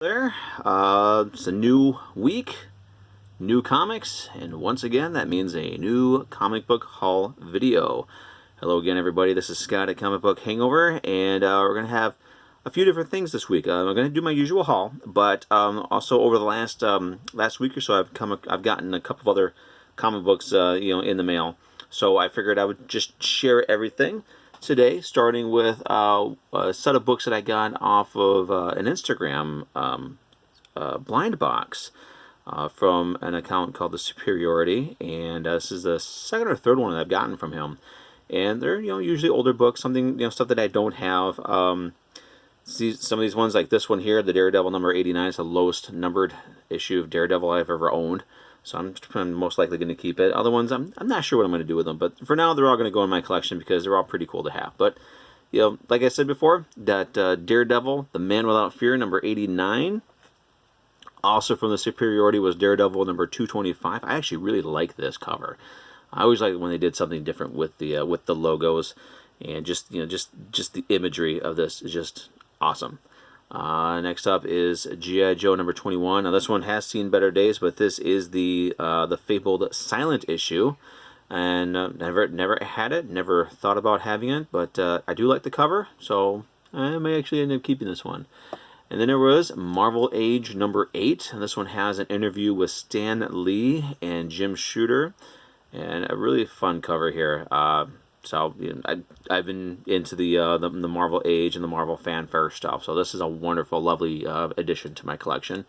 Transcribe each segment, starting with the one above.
There, it's a new week, new comics, and once again that means a new comic book haul video. Hello again, everybody. This is Scott at Comic Book Hangover, and we're gonna have a few different things this week. I'm gonna do my usual haul, but also over the last week or so, I've gotten a couple of other comic books, in the mail. So I figured I would just share everything today, starting with a set of books that I got off of an Instagram blind box from an account called The Superiority, and this is the second or third one that I've gotten from him. And they're usually older books, something stuff that I don't have. Some of these ones, like this one here, the Daredevil number 89, is the lowest numbered issue of Daredevil I've ever owned. So I'm most likely going to keep it. Other ones, I'm not sure what I'm going to do with them. But for now, they're all going to go in my collection because they're all pretty cool to have. But, like I said before, that Daredevil, The Man Without Fear, number 89. Also from The Superiority was Daredevil number 225. I actually really like this cover. I always like when they did something different with the logos. And just the imagery of this is just awesome. Next up is G.I. Joe number 21. Now this one has seen better days, but this is the fabled silent issue, and never had it, never thought about having it, but I do like the cover, so I may actually end up keeping this one. And then there was Marvel Age number 8, and this one has an interview with Stan Lee and Jim Shooter, and a really fun cover here. So I've been into the Marvel Age and the Marvel Fanfare stuff. So this is a wonderful, lovely addition to my collection.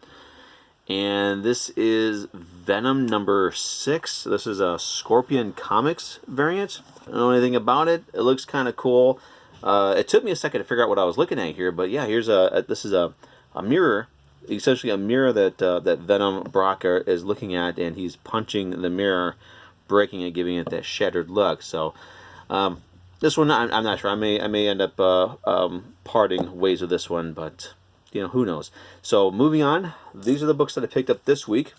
And this is Venom number 6. This is a Scorpion Comics variant. I don't know anything about it. It looks kind of cool. It took me a second to figure out what I was looking at here, but yeah, this is a mirror, essentially a mirror that Venom Brock is looking at, and he's punching the mirror, breaking it, giving it that shattered look. So. This one, I'm not sure. I may end up parting ways with this one, but who knows. So moving on, these are the books that I picked up this week.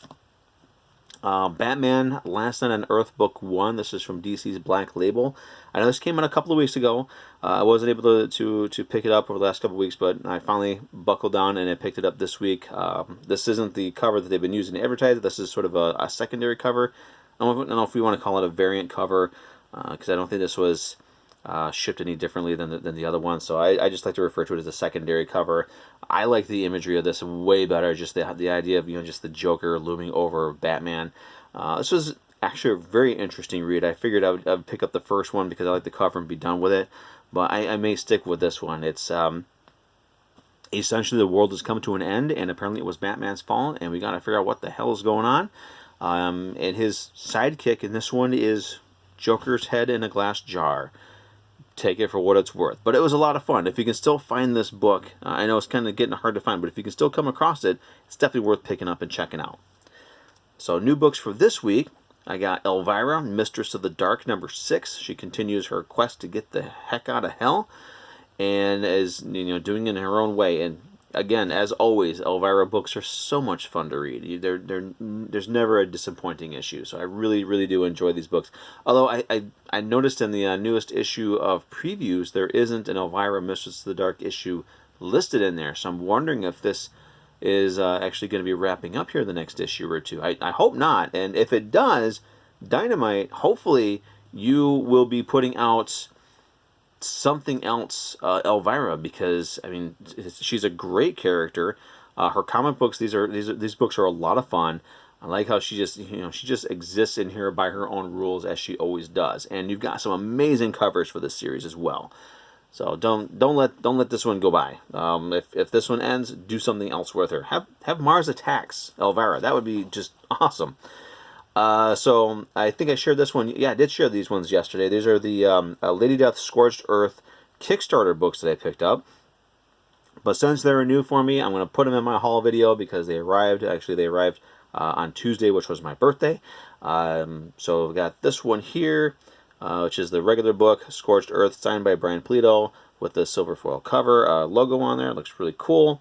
Batman Last Night on Earth Book 1. This is from DC's Black Label. I know this came out a couple of weeks ago. I wasn't able to pick it up over the last couple of weeks, but I finally buckled down and I picked it up this week. This isn't the cover that they've been using to advertise it. This is sort of a secondary cover. I don't know if we want to call it a variant cover, because I don't think this was shipped any differently than the other one. So I just like to refer to it as a secondary cover. I like the imagery of this way better. Just the idea of just the Joker looming over Batman. This was actually a very interesting read. I figured I would pick up the first one because I like the cover and be done with it. But I may stick with this one. It's essentially the world has come to an end, and apparently it was Batman's fault, and we got to figure out what the hell is going on. And his sidekick in this one is Joker's head in a glass jar. Take it for what it's worth. But it was a lot of fun. If you can still find this book, I know it's kind of getting hard to find, but if you can still come across it, it's definitely worth picking up and checking out. So new books for this week, I got Elvira, Mistress of the Dark, number 6. She continues her quest to get the heck out of hell, and is doing it in her own way. And again, as always, Elvira books are so much fun to read. There's never a disappointing issue, so I really, really do enjoy these books. Although I noticed in the newest issue of previews, there isn't an Elvira Mistress of the Dark issue listed in there, so I'm wondering if this is actually going to be wrapping up here the next issue or two. I hope not, and if it does, Dynamite, hopefully you will be putting out something else, Elvira, because she's a great character. Her comic books, these books are a lot of fun. I like how she just exists in here by her own rules, as she always does. And you've got some amazing covers for this series as well. So don't let this one go by. If this one ends, do something else with her. Have Mars Attacks Elvira. That would be just awesome. So I think I shared this one. Yeah, I did share these ones yesterday. These are the Lady Death Scorched Earth Kickstarter books that I picked up. But since they're new for me, I'm going to put them in my haul video because they arrived. Actually, they arrived on Tuesday, which was my birthday. So we've got this one here, which is the regular book, Scorched Earth, signed by Brian Pulido, with the silver foil cover logo on there. It looks really cool.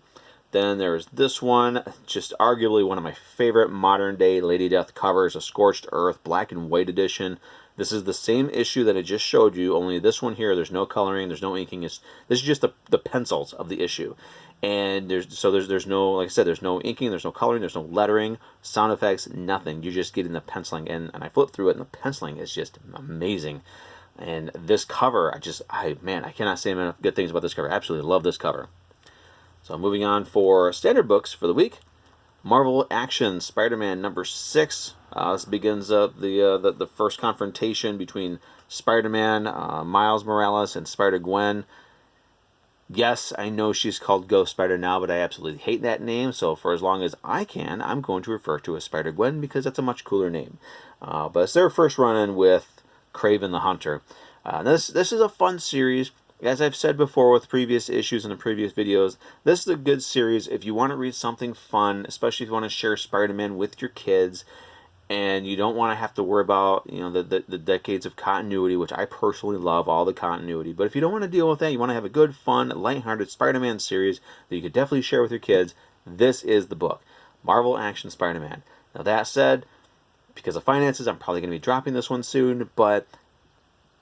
Then there's this one, just arguably one of my favorite modern-day Lady Death covers, a Scorched Earth black and white edition. This is the same issue that I just showed you, only this one here, there's no coloring, there's no inking. This is just the pencils of the issue. And there's no, like I said, there's no inking, there's no coloring, there's no lettering, sound effects, nothing. You're just getting the penciling, and I flipped through it, and the penciling is just amazing. And this cover, I cannot say enough good things about this cover. I absolutely love this cover. So moving on for standard books for the week, Marvel Action Spider-Man number 6. This begins the first confrontation between Spider-Man, Miles Morales, and Spider-Gwen. Yes, I know she's called Ghost Spider now, but I absolutely hate that name. So for as long as I can, I'm going to refer to as Spider-Gwen because that's a much cooler name. But it's their first run-in with Kraven the Hunter. This is a fun series. As I've said before with previous issues in the previous videos, this is a good series if you want to read something fun, especially if you want to share Spider-Man with your kids, and you don't want to have to worry about, you know, the decades of continuity, which I personally love all the continuity. But if you don't want to deal with that, you want to have a good, fun, lighthearted Spider-Man series that you could definitely share with your kids, this is the book. Marvel Action Spider-Man. Now that said, because of finances, I'm probably going to be dropping this one soon, but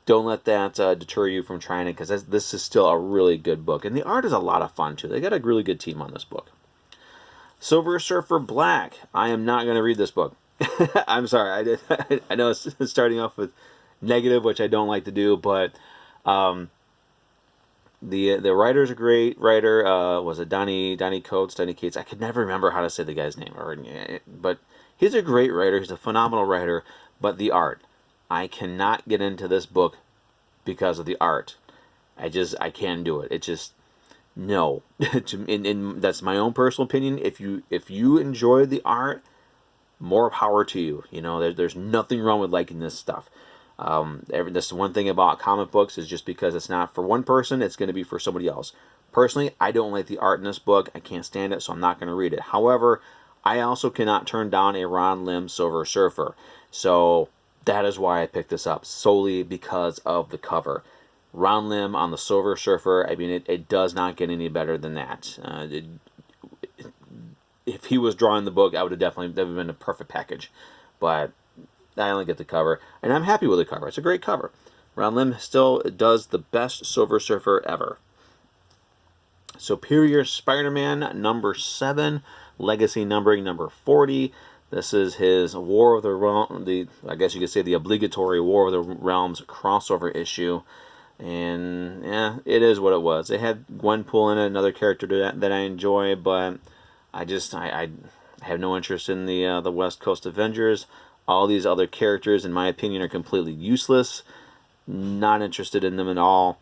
don't let that deter you from trying it, because this is still a really good book. And the art is a lot of fun, too. They got a really good team on this book. Silver Surfer Black. I am not going to read this book. I'm sorry. I know it's starting off with negative, which I don't like to do, but the writer's a great writer. Was it Donnie Cates? I could never remember how to say the guy's name, but he's a great writer. He's a phenomenal writer. But the art, I cannot get into this book because of the art. I can't do it. It just, no. And that's my own personal opinion. If you enjoy the art, more power to you. You know, there's nothing wrong with liking this stuff. That's the one thing about comic books, is just because it's not for one person, it's going to be for somebody else. Personally, I don't like the art in this book. I can't stand it, so I'm not going to read it. However, I also cannot turn down a Ron Lim Silver Surfer. So that is why I picked this up, solely because of the cover. Ron Lim on the Silver Surfer, I mean, it does not get any better than that. If he was drawing the book, that would have been a perfect package. But I only get the cover, and I'm happy with the cover. It's a great cover. Ron Lim still does the best Silver Surfer ever. Superior Spider-Man number 7, Legacy numbering number 40. This is his War of the Realms, I guess you could say the obligatory War of the Realms crossover issue. And yeah, it is what it was. It had Gwenpool in it, another character that I enjoy, but I have no interest in the West Coast Avengers. All these other characters, in my opinion, are completely useless. Not interested in them at all.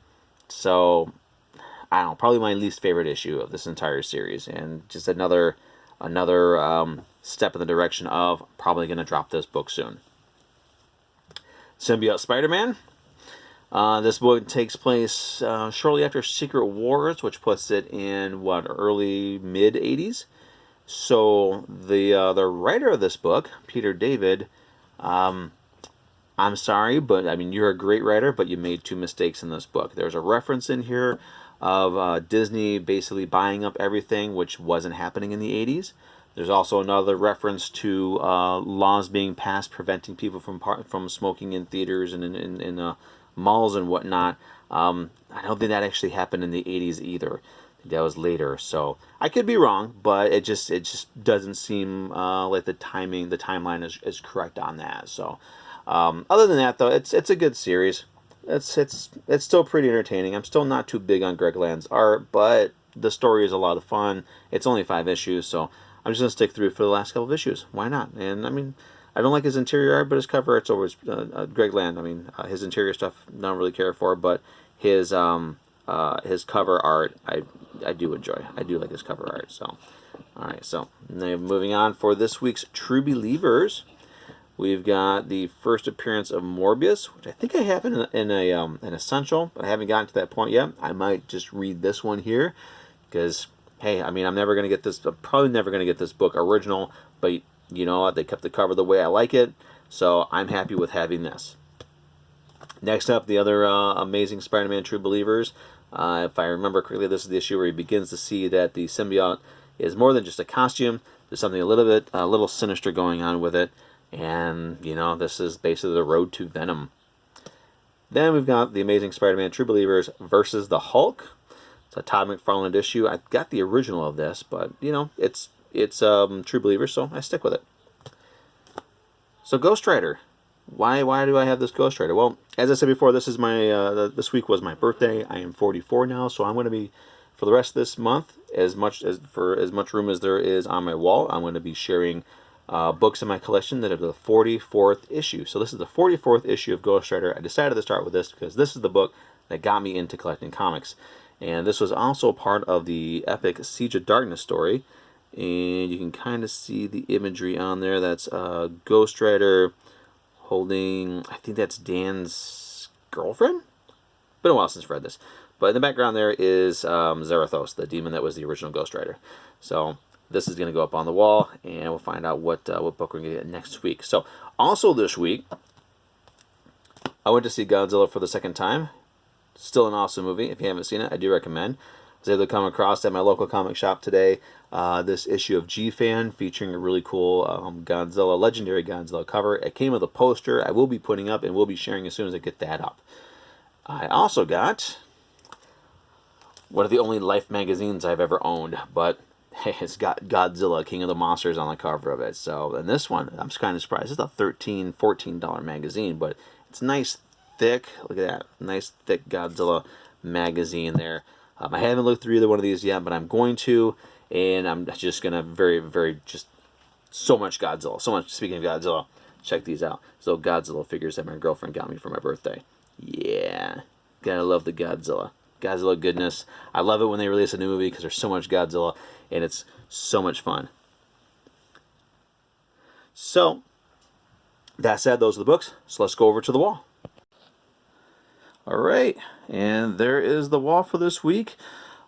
So, I don't know, probably my least favorite issue of this entire series, and just another step in the direction of probably going to drop this book soon. Symbiote Spider-Man. This book takes place shortly after Secret Wars, which puts it in, early mid-80s. So the writer of this book, Peter David, I'm sorry, but I mean, you're a great writer, but you made 2 mistakes in this book. There's a reference in here of Disney basically buying up everything, which wasn't happening in the 80s. There's also another reference to laws being passed preventing people from smoking in theaters and in malls and whatnot. I don't think that actually happened in the 80s either. That was later, so I could be wrong, but it just doesn't seem like the timeline is correct on that. So other than that, though, it's a good series. It's still pretty entertaining. I'm still not too big on Greg Land's art, but the story is a lot of fun. It's only 5 issues, so I'm just gonna stick through it for the last couple of issues. Why not? And I mean, I don't like his interior art, but his cover art's always Greg Land. I mean, his interior stuff I don't really care for, but his cover art I do enjoy. I do like his cover art. So, all right. So now moving on for this week's True Believers, we've got the first appearance of Morbius, which I think I have in an essential, but I haven't gotten to that point yet. I might just read this one here because, hey, I mean, I'm probably never gonna get this book original, but you know what? They kept the cover the way I like it, so I'm happy with having this. Next up, the other Amazing Spider-Man True Believers. If I remember correctly, this is the issue where he begins to see that the symbiote is more than just a costume. There's something a little sinister going on with it. And, you know, this is basically the road to Venom. Then we've got the Amazing Spider-Man True Believers versus the Hulk. It's a Todd McFarlane issue. I got the original of this, but you know, it's True Believer, so I stick with it. So Ghost Rider. Why do I have this Ghost Rider? Well, as I said before, this is my this week was my birthday. I am 44 now, so I'm going to be, for the rest of this month, as much room as there is on my wall, I'm going to be sharing books in my collection that are the 44th issue. So this is the 44th issue of Ghost Rider. I decided to start with this because this is the book that got me into collecting comics, and this was also part of the epic Siege of Darkness story. And you can kind of see the imagery on there. That's Ghost Rider holding, I think that's Dan's girlfriend? Been a while since I've read this. But in the background there is Zarathos, the demon that was the original Ghost Rider. So this is going to go up on the wall, and we'll find out what book we're going to get next week. So also this week, I went to see Godzilla for the second time. Still an awesome movie. If you haven't seen it, I do recommend. I was able to come across at my local comic shop today this issue of G-Fan featuring a really cool Godzilla, legendary Godzilla cover. It came with a poster I will be putting up and will be sharing as soon as I get that up. I also got one of the only Life magazines I've ever owned, but hey, it's got Godzilla, King of the Monsters on the cover of it. So, and this one, I'm just kind of surprised. It's a $13, $14 magazine, but it's nice, thick. Look at that. Nice, thick Godzilla magazine there. I haven't looked through either one of these yet, but I'm going to, and I'm just going to just so much Godzilla. So much, speaking of Godzilla, check these out. So Godzilla figures that my girlfriend got me for my birthday. Yeah, gotta love the Godzilla. Godzilla goodness. I love it when they release a new movie because there's so much Godzilla, and it's so much fun. So, that said, those are the books. So let's go over to the wall. Alright, and there is the wall for this week.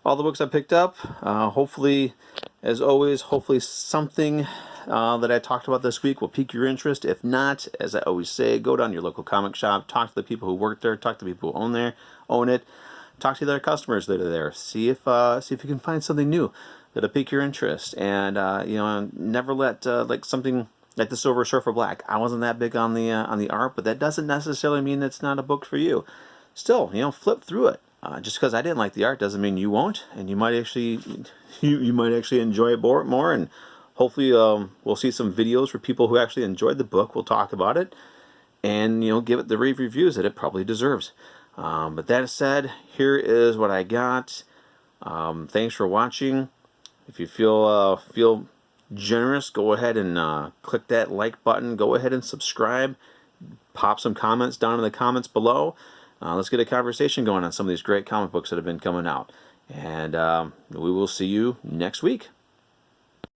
All the books I picked up. Hopefully, as always, hopefully something that I talked about this week will pique your interest. If not, as I always say, go down to your local comic shop, talk to the people who work there, talk to the people who own it, talk to the other customers that are there. See if you can find something new that'll pique your interest. And you know, never let like something like the Silver Surfer Black. I wasn't that big on the art, but that doesn't necessarily mean it's not a book for you. Still, you know, flip through it. Just because I didn't like the art doesn't mean you won't, and you might actually you might actually enjoy it more. And hopefully, we'll see some videos for people who actually enjoyed the book. We'll talk about it, and you know, give it the rave reviews that it probably deserves. But that said, here is what I got. Thanks for watching. If you feel generous, go ahead and click that like button. Go ahead and subscribe. Pop some comments down in the comments below. Let's get a conversation going on some of these great comic books that have been coming out. And we will see you next week.